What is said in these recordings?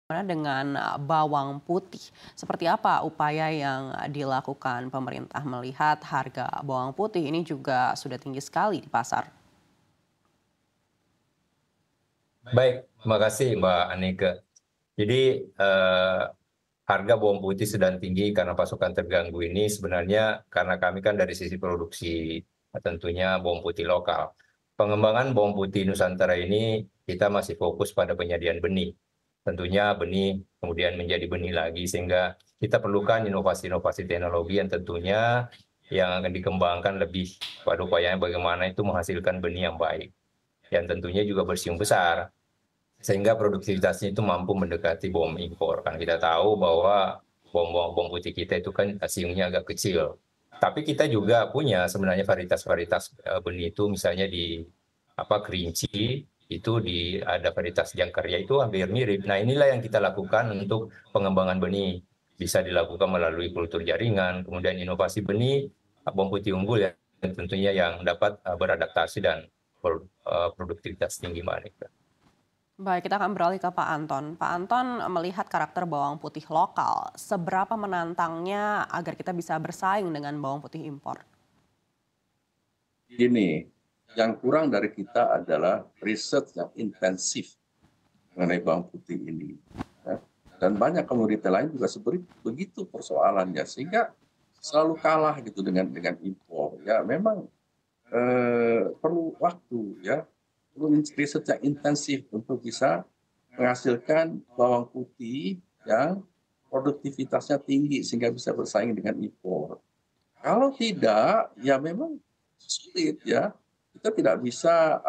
Bagaimana dengan bawang putih? Seperti apa upaya yang dilakukan pemerintah melihat harga bawang putih ini juga sudah tinggi sekali di pasar? Baik, terima kasih Mbak Anike. Jadi harga bawang putih sedang tinggi karena pasokan terganggu ini sebenarnya karena kami kan dari sisi produksi tentunya bawang putih lokal. Pengembangan bawang putih Nusantara ini kita masih fokus pada penyediaan benih. Tentunya benih kemudian menjadi benih lagi sehingga kita perlukan inovasi-inovasi teknologi yang tentunya yang akan dikembangkan lebih pada upayanya bagaimana itu menghasilkan benih yang baik yang tentunya juga bersiung besar sehingga produktivitasnya itu mampu mendekati bawang impor. Kan kita tahu bahwa bawang putih kita itu kan siungnya agak kecil. Tapi kita juga punya sebenarnya varietas-varietas benih itu misalnya di kerinci itu ada varietas jangkarya itu hampir mirip. Nah inilah yang kita lakukan untuk pengembangan benih bisa dilakukan melalui kultur jaringan, kemudian inovasi benih bawang putih unggul ya tentunya yang dapat beradaptasi dan produktivitas tinggi Mbak. Baik, kita akan beralih ke Pak Anton. Pak Anton melihat karakter bawang putih lokal, seberapa menantangnya agar kita bisa bersaing dengan bawang putih impor? Gini, yang kurang dari kita adalah riset yang intensif mengenai bawang putih ini. Ya. Dan banyak komoditi lain juga seperti begitu persoalannya, sehingga selalu kalah gitu dengan impor. Ya, memang perlu waktu ya, perlu riset yang intensif untuk bisa menghasilkan bawang putih yang produktivitasnya tinggi sehingga bisa bersaing dengan impor. Kalau tidak, ya memang sulit ya. Kita tidak bisa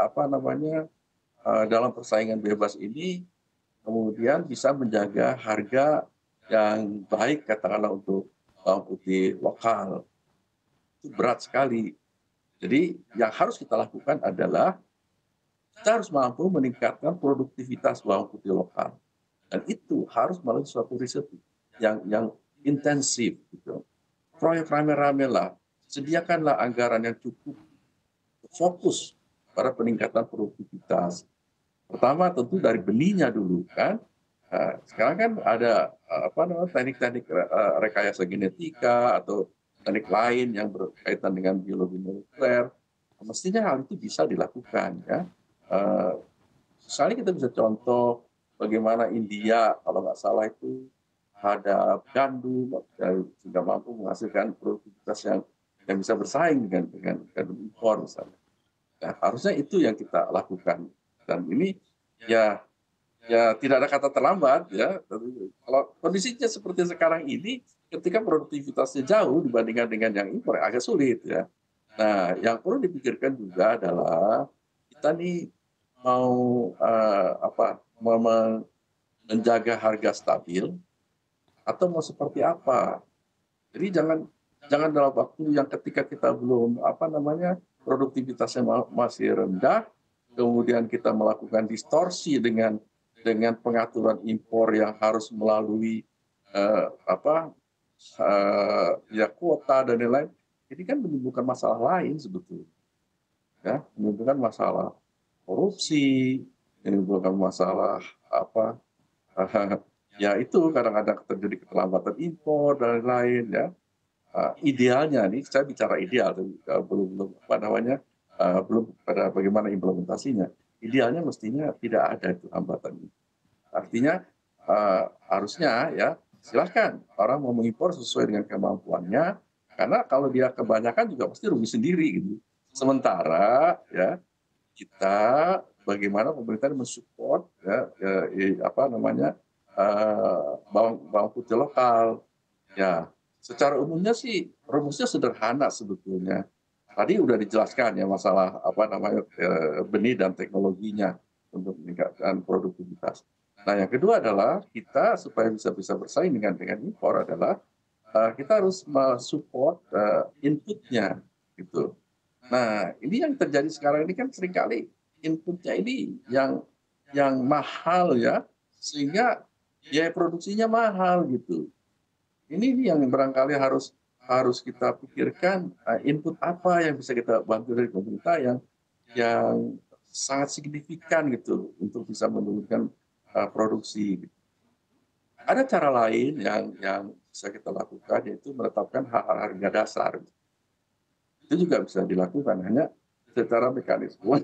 dalam persaingan bebas ini kemudian bisa menjaga harga yang baik katakanlah untuk bawang putih lokal. Itu berat sekali. Jadi yang harus kita lakukan adalah kita harus mampu meningkatkan produktivitas bawang putih lokal. Dan itu harus melalui suatu riset yang intensif gitu. Proyek rame-rame lah, sediakanlah anggaran yang cukup fokus pada peningkatan produktivitas. Pertama tentu dari benihnya dulu kan. Sekarang kan ada teknik-teknik rekayasa genetika atau teknik lain yang berkaitan dengan biologi molekuler. Mestinya hal itu bisa dilakukan ya. Eh, Misalnya kita bisa contoh bagaimana India kalau nggak salah itu ada gandum sehingga mampu menghasilkan produktivitas yang bisa bersaing dengan gandum impor misalnya. Nah, harusnya itu yang kita lakukan. Dan ini ya ya tidak ada kata terlambat ya. Kalau kondisinya seperti sekarang ini, ketika produktivitasnya jauh dibandingkan dengan yang impor agak sulit ya. Nah, yang perlu dipikirkan juga adalah kita nih mau menjaga harga stabil atau mau seperti apa. Jadi jangan jangan dalam waktu yang ketika kita belum produktivitasnya masih rendah, kemudian kita melakukan distorsi dengan pengaturan impor yang harus melalui eh, apa ya kuota dan lain-lain. Ini kan menimbulkan masalah lain sebetulnya, ya, menimbulkan masalah korupsi, menimbulkan masalah apa ya itu kadang-kadang terjadi keterlambatan impor dan lain-lain ya. Idealnya nih saya bicara ideal belum belum belum pada bagaimana implementasinya. Idealnya mestinya tidak ada itu hambatan ini. Artinya harusnya ya silahkan orang mau mengimpor sesuai dengan kemampuannya, karena kalau dia kebanyakan juga pasti rugi sendiri gitu. Sementara ya kita bagaimana pemerintah mensupport ya, bawang putih lokal. Ya, secara umumnya sih rumusnya sederhana sebetulnya. Tadi udah dijelaskan ya masalah benih dan teknologinya untuk meningkatkan produktivitas. Nah, yang kedua adalah kita supaya bisa bersaing dengan impor adalah kita harus mensupport inputnya gitu. Nah, ini yang terjadi sekarang ini kan seringkali inputnya ini yang mahal ya, sehingga biaya produksinya mahal gitu. Ini yang barangkali harus harus kita pikirkan input apa yang bisa kita bantu dari pemerintah yang sangat signifikan gitu untuk bisa menurunkan produksi. ada cara lain yang bisa kita lakukan, yaitu menetapkan harga dasar. Itu juga bisa dilakukan, hanya secara mekanisme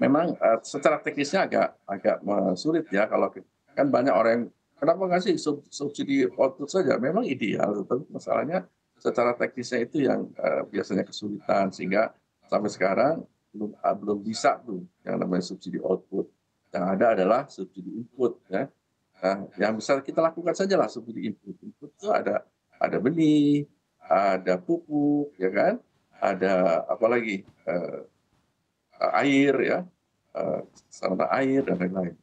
memang secara teknisnya agak sulit ya, kalau kan banyak orang yang kenapa nggak sih subsidi output saja, memang ideal, tapi masalahnya secara teknisnya itu yang biasanya kesulitan, sehingga sampai sekarang belum bisa tuh yang namanya subsidi output. Yang ada adalah subsidi input ya. Nah, yang bisa kita lakukan saja lah subsidi input. Input itu ada benih, ada pupuk, ya kan, ada apa lagi, air ya, sarana air dan lain-lain.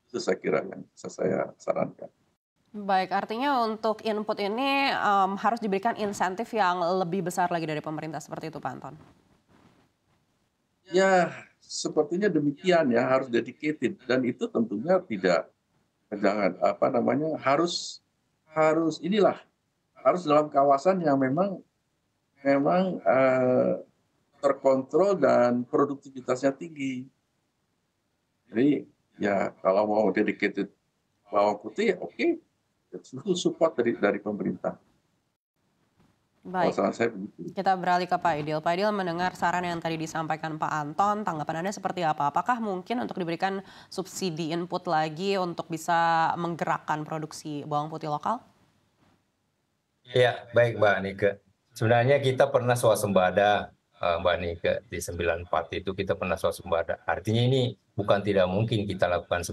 Itu saya kira yang bisa saya sarankan. Baik, artinya untuk input ini harus diberikan insentif yang lebih besar lagi dari pemerintah seperti itu, Pak Anton? Ya, sepertinya demikian ya, harus dedicated, dan itu tentunya jangan apa namanya, harus harus dalam kawasan yang memang terkontrol dan produktivitasnya tinggi. Jadi ya kalau mau dedicated bawang putih, oke, itu support dari pemerintah. Baik, Kalau saya begitu. kita beralih ke Pak Idil. Pak Idil, mendengar saran yang tadi disampaikan Pak Anton, tanggapan Anda seperti apa? Apakah mungkin untuk diberikan subsidi input lagi untuk bisa menggerakkan produksi bawang putih lokal? Ya, baik Mbak Nike. Sebenarnya kita pernah swasembada, Mbak Nike, di 94 itu kita pernah swasembada. Artinya ini bukan tidak mungkin kita lakukan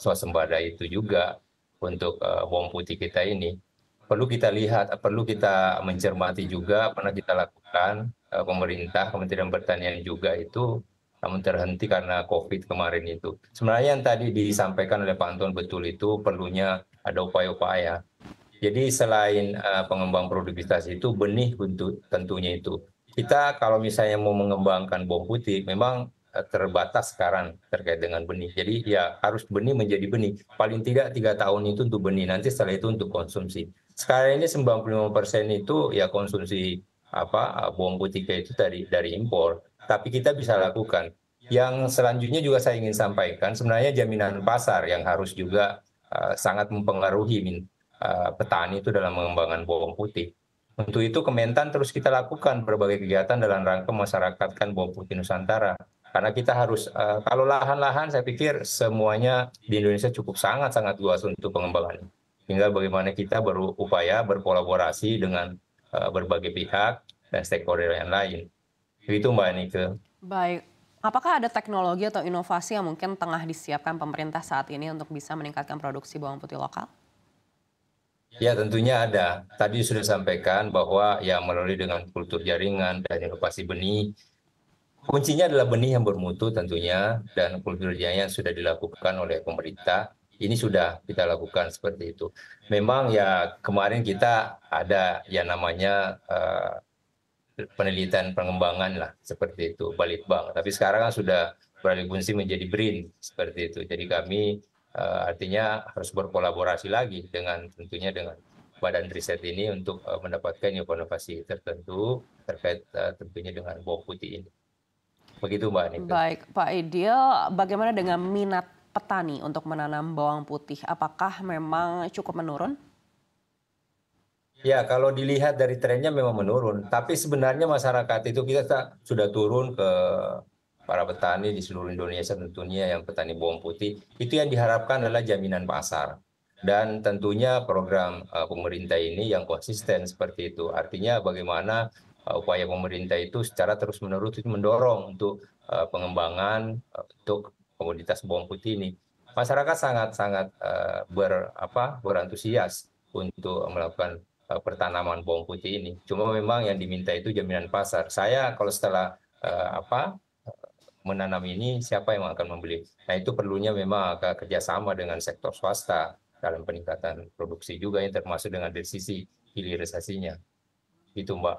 swasembada itu juga untuk bawang putih kita ini. Perlu kita lihat, perlu kita mencermati juga, pernah kita lakukan, pemerintah, Kementerian Pertanian juga itu, namun terhenti karena COVID kemarin itu. Sebenarnya yang tadi disampaikan oleh Pak Anton betul, itu perlunya ada upaya-upaya. Jadi selain pengembang produktivitas itu, benih untuk tentunya itu. Kita kalau misalnya mau mengembangkan bawang putih, memang terbatas sekarang terkait dengan benih. Jadi ya harus benih menjadi benih. Paling tidak 3 tahun itu untuk benih, nanti setelah itu untuk konsumsi. Sekarang ini 95% itu ya konsumsi bawang putih itu dari impor. Tapi kita bisa lakukan. Yang selanjutnya juga saya ingin sampaikan, sebenarnya jaminan pasar yang harus juga sangat mempengaruhi petani itu dalam mengembangkan bawang putih. Untuk itu Kementan terus kita lakukan berbagai kegiatan dalam rangka masyarakatkan bawang putih Nusantara. Karena kita harus, kalau lahan-lahan saya pikir semuanya di Indonesia cukup sangat-sangat luas untuk pengembangan. Tinggal bagaimana kita berupaya berkolaborasi dengan berbagai pihak dan stakeholder yang lain. Begitu Mbak Nike. Baik, apakah ada teknologi atau inovasi yang mungkin tengah disiapkan pemerintah saat ini untuk bisa meningkatkan produksi bawang putih lokal? Ya tentunya ada. Tadi sudah sampaikan bahwa ya melalui dengan kultur jaringan dan inovasi benih, kuncinya adalah benih yang bermutu tentunya, dan kultur jaringan sudah dilakukan oleh pemerintah. Ini sudah kita lakukan seperti itu. Memang ya kemarin kita ada yang namanya penelitian pengembangan lah seperti itu, Balitbang. Tapi sekarang kan sudah beralih fungsi menjadi BRIN seperti itu. Jadi kami artinya harus berkolaborasi lagi dengan tentunya dengan badan riset ini untuk mendapatkan inovasi tertentu terkait tentunya dengan bawang putih ini. Begitu Mbak Nike. Baik, Pak Idil, bagaimana dengan minat petani untuk menanam bawang putih? Apakah memang cukup menurun? Ya, kalau dilihat dari trennya memang menurun. Tapi sebenarnya masyarakat itu kita sudah turun ke para petani di seluruh Indonesia tentunya yang petani bawang putih. Itu yang diharapkan adalah jaminan pasar. Dan tentunya program pemerintah ini yang konsisten seperti itu. Artinya bagaimana upaya pemerintah itu secara terus-menerus mendorong untuk pengembangan untuk komoditas bawang putih ini. Masyarakat sangat-sangat berantusias untuk melakukan pertanaman bawang putih ini. Cuma memang yang diminta itu jaminan pasar. Saya kalau setelah menanam ini, siapa yang akan membeli? Nah itu perlunya memang kerjasama dengan sektor swasta dalam peningkatan produksi juga, yang termasuk dengan dari sisi hilirisasinya. Gitu Mbak.